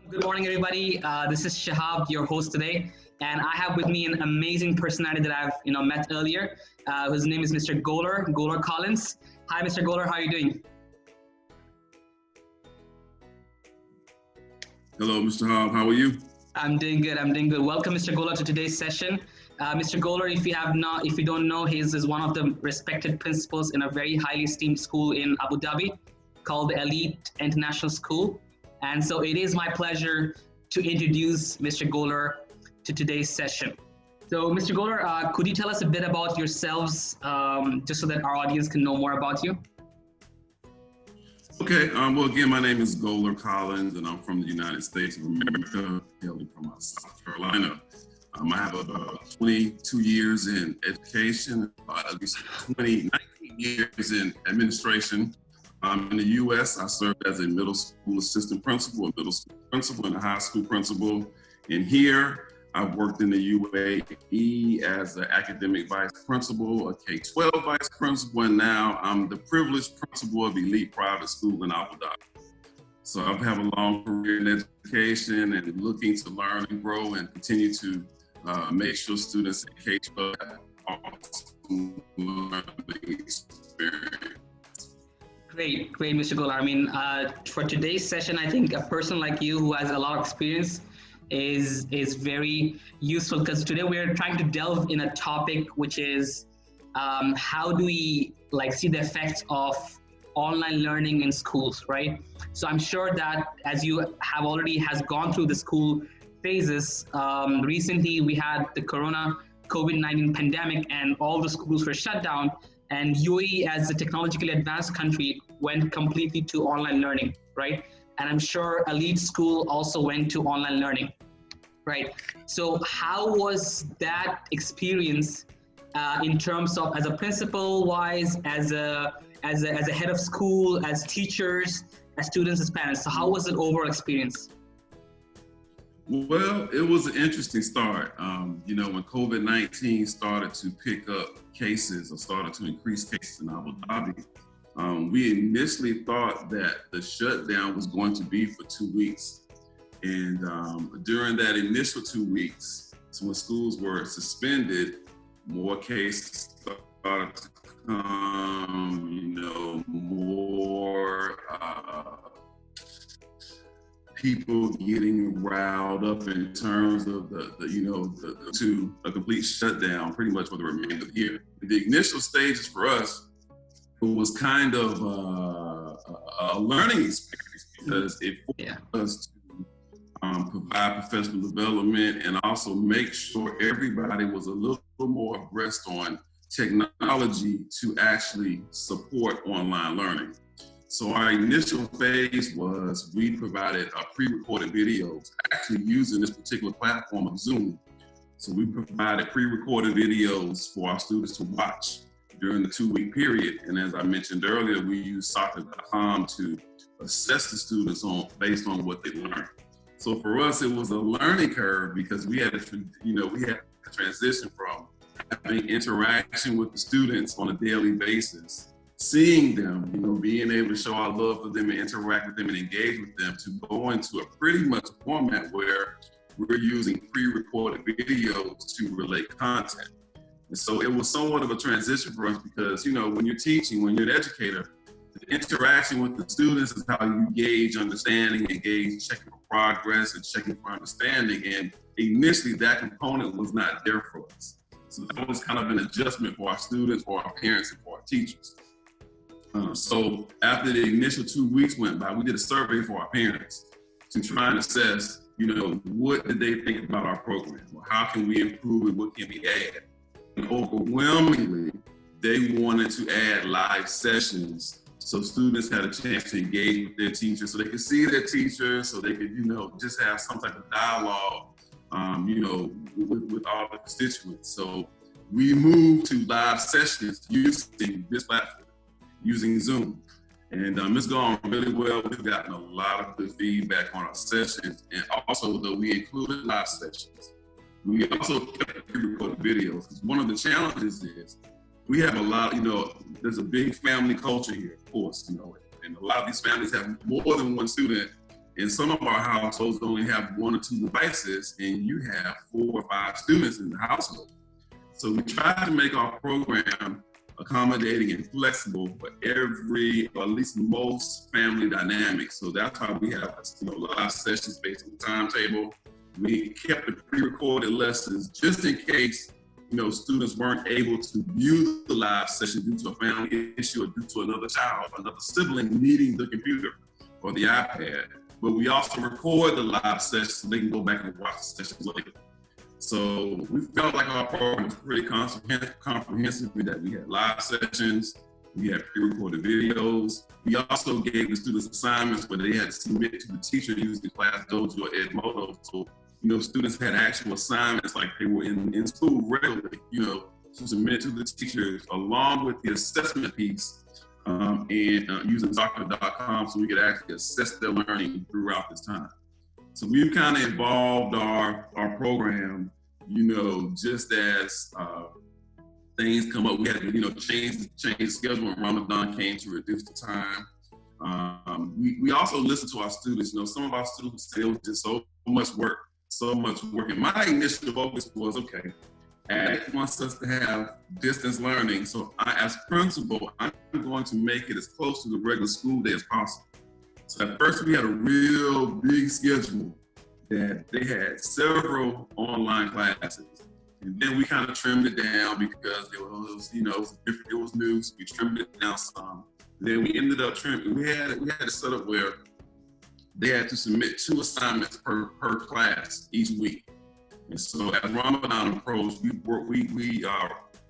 Good morning, everybody. This is Shahab, your host today, and I have with me an amazing personality that I've met earlier. His name is Mr. Goler Collins. Hi, Mr. Goler. How are you doing? Hello, Mr. Hobb. How are you? I'm doing good. Welcome, Mr. Goler, to today's session. Mr. Goler, if you don't know, he is one of the respected principals in a very highly esteemed school in Abu Dhabi called the Elite International School. And so it is my pleasure to introduce Mr. Goler to today's session. So, Mr. Goler, could you tell us a bit about yourselves, just so that our audience can know more about you? Okay. Well, again, my name is Goler Collins, and I'm from the United States of America, hailing from South Carolina. I have about 22 years in education, at least 19 years in administration. In the U.S., I served as a middle school assistant principal, a middle school principal, and a high school principal. And here, I've worked in the UAE as an academic vice principal, a K-12 vice principal, and now I'm the privileged principal of Elite Private School in Abu Dhabi. So I've had a long career in education and looking to learn and grow and continue to make sure students in K-12 have awesome learning experience. Great, Mr. Goler. I mean, for today's session, I think a person like you who has a lot of experience is very useful, because today we're trying to delve in a topic which is how do we see the effects of online learning in schools, right? So I'm sure that as you have already has gone through the school phases, recently we had the COVID-19 pandemic and all the schools were shut down. And UAE, as a technologically advanced country, went completely to online learning, right? And I'm sure Elite School also went to online learning, right? So how was that experience in terms of, as a principal-wise, as a head of school, as teachers, as students, as parents? So how was the overall experience? Well, it was an interesting start. When COVID-19 started to pick up cases or started to increase cases in Abu Dhabi, we initially thought that the shutdown was going to be for 2 weeks. And during that initial 2 weeks, so when schools were suspended, more cases started to come, more people getting riled up in terms of to a complete shutdown pretty much for the remainder of the year. The initial stages for us, it was kind of a learning experience, because it forced us to provide professional development and also make sure everybody was a little more abreast on technology to actually support online learning. So our initial phase was we provided pre-recorded videos, actually using this particular platform of Zoom. So we provided pre-recorded videos for our students to watch during the 2-week period. And as I mentioned earlier, we used soccer.com to assess the students based on what they learned. So for us, it was a learning curve, because we had to transition from having interaction with the students on a daily basis, seeing them, being able to show our love for them and interact with them and engage with them, to go into a pretty much format where we're using pre-recorded videos to relate content. And so it was somewhat of a transition for us, because, when you're teaching, when you're an educator, the interaction with the students is how you gauge understanding, engage, checking for progress and checking for understanding. And initially that component was not there for us. So that was kind of an adjustment for our students, for our parents, and for our teachers. So after the initial 2 weeks went by, we did a survey for our parents to try and assess, what did they think about our program? Well, how can we improve it? What can we add? And overwhelmingly, they wanted to add live sessions so students had a chance to engage with their teachers, so they could see their teachers, so they could, just have some type of dialogue, with all the constituents. So we moved to live sessions using this platform, using Zoom. And it's gone really well. We've gotten a lot of good feedback on our sessions. And also, though we included live sessions, we also kept pre-recorded videos. Because one of the challenges is we have a lot, there's a big family culture here, of course, and a lot of these families have more than one student And some of our households only have 1 or 2 devices, and you have 4 or 5 students in the household. So we try to make our program accommodating and flexible for every, or at least most, family dynamics. So that's how we have, live sessions based on the timetable. We kept the pre-recorded lessons just in case, students weren't able to view the live session due to a family issue or due to another child, another sibling needing the computer or the iPad. But we also record the live sessions so they can go back and watch the sessions later. So we felt like our program was pretty comprehensive, that we had live sessions, we had pre-recorded videos. We also gave the students assignments where they had to submit to the teacher using ClassDojo or Edmodo. So, students had actual assignments like they were in school regularly, to submit to the teachers along with the assessment piece and using Doctor.com so we could actually assess their learning throughout this time. So we've kind of evolved our program, just as things come up. We had to, change the schedule when Ramadan came to reduce the time. We also listened to our students. Some of our students say it was just so much work. And my initial focus was, okay, ATLAB wants us to have distance learning. So as principal, I'm going to make it as close to the regular school day as possible. So at first we had a real big schedule that they had several online classes. And then we kind of trimmed it down because it was new, so we trimmed it down some. Then we ended up trimming, we had a setup where they had to submit 2 assignments per class each week. And so as Ramadan approached, we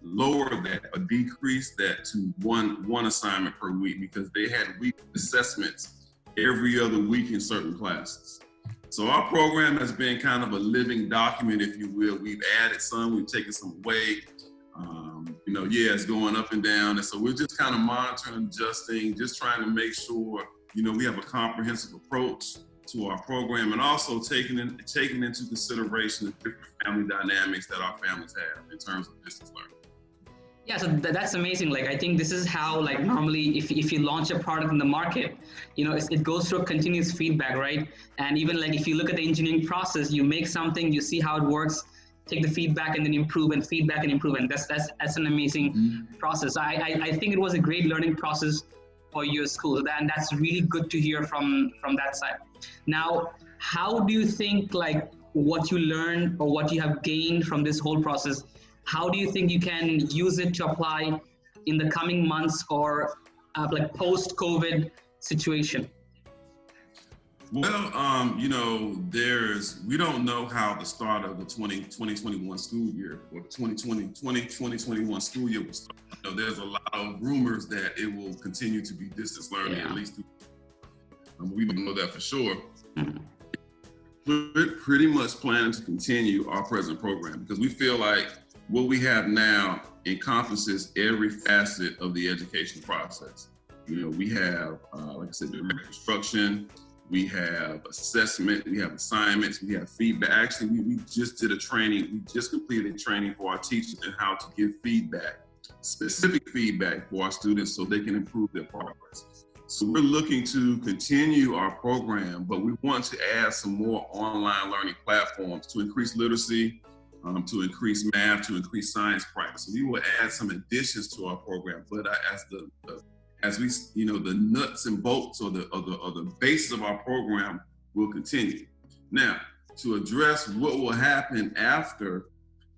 lowered that or decreased that to one assignment per week because they had weekly assessments every other week in certain classes. So our program has been kind of a living document, if you will. We've added some, we've taken some away. It's going up and down. And so we're just kind of monitoring, adjusting, just trying to make sure, we have a comprehensive approach to our program and also taking into consideration the different family dynamics that our families have in terms of distance learning. Yeah, so that's amazing. Like, I think this is how, normally if you launch a product in the market, it goes through continuous feedback, right? And even if you look at the engineering process, you make something, you see how it works, take the feedback and then improve and feedback and improve. And that's an amazing process. I think it was a great learning process for your school. And that's really good to hear from that side. Now, how do you think what you learned or what you have gained from this whole process, how do you think you can use it to apply in the coming months or post-COVID situation? Well, we don't know how the start of the 2021 school year or the 2021 school year will start. There's a lot of rumors that it will continue to be distance learning, at least. We don't know that for sure. We're pretty much planning to continue our present program because we feel like what we have now encompasses every facet of the education process. We have, like I said, direct instruction, we have assessment, we have assignments, we have feedback. Actually, we just did we just completed a training for our teachers on how to give feedback, specific feedback for our students so they can improve their progress. So we're looking to continue our program, but we want to add some more online learning platforms to increase literacy, to increase math, to increase science practice. So we will add some additions to our program, but as we, the nuts and bolts or the basis of our program will continue. Now, to address what will happen after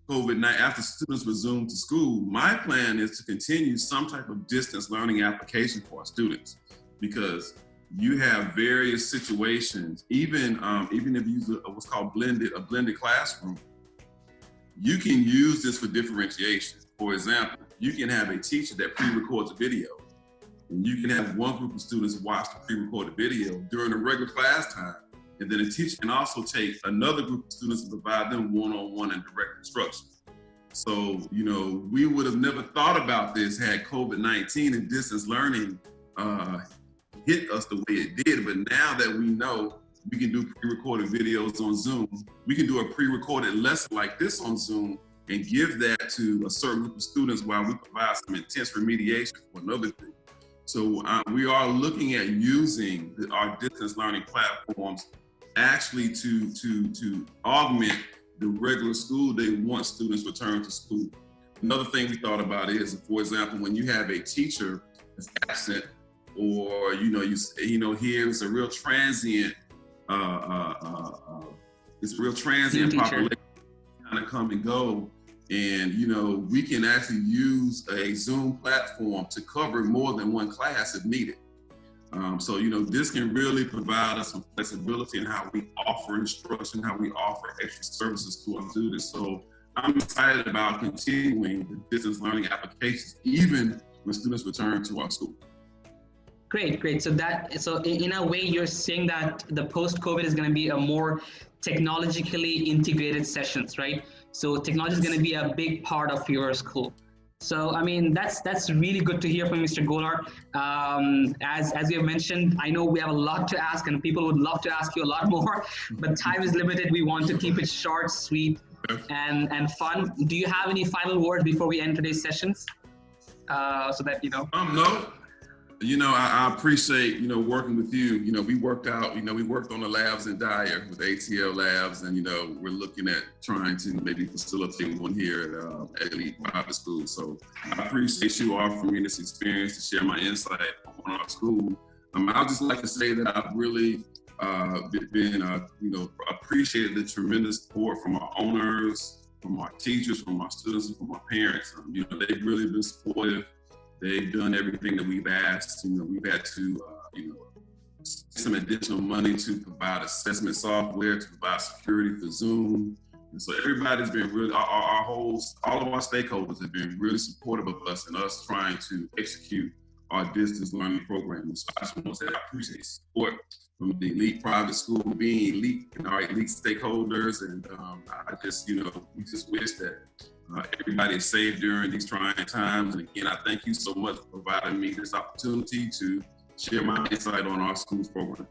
COVID-19, after students resume to school, my plan is to continue some type of distance learning application for our students, because you have various situations, even if you use what's called a blended classroom, you can use this for differentiation. For example, you can have a teacher that pre-records a video, and you can have one group of students watch the pre-recorded video during the regular class time, and then a teacher can also take another group of students and provide them one-on-one and direct instruction. So, we would have never thought about this had COVID-19 and distance learning hit us the way it did. But now that we know we can do pre-recorded videos on Zoom, we can do a pre-recorded lesson like this on Zoom and give that to a certain group of students while we provide some intense remediation for another group. So we are looking at using our distance learning platforms actually to augment the regular school day once students return to school. Another thing we thought about is, for example, when you have a teacher that's absent, or here it's a real transient, population kind of come and go, and we can actually use a Zoom platform to cover more than one class if needed. So this can really provide us some flexibility in how we offer instruction, how we offer extra services to our students. So I'm excited about continuing the distance learning applications, even when students return to our school. Great. So in a way, you're saying that the post-COVID is going to be a more technologically integrated sessions, right? So technology is going to be a big part of your school. So, I mean, that's really good to hear from Mr. Goler. As you have mentioned, I know we have a lot to ask and people would love to ask you a lot more, but time is limited. We want to keep it short, sweet, and fun. Do you have any final words before we end today's sessions? So that, No. I appreciate, working with you. We worked on the labs in Dyer with ATLAB, and, we're looking at trying to maybe facilitate one here at Elite Private School. So I appreciate you offering me this experience to share my insight on our school. I'd just like to say that I've really appreciated the tremendous support from our owners, from our teachers, from our students, and from our parents. They've really been supportive. They've done everything that we've asked. We've had to, spend some additional money to provide assessment software, to provide security for Zoom. And so everybody's been really, all of our stakeholders have been really supportive of us and us trying to execute our distance learning program. So I just want to say I appreciate support from the Elite Private School, being elite and our elite stakeholders. And I just, we just wish that everybody is safe during these trying times. And again, I thank you so much for providing me this opportunity to share my insight on our school's program.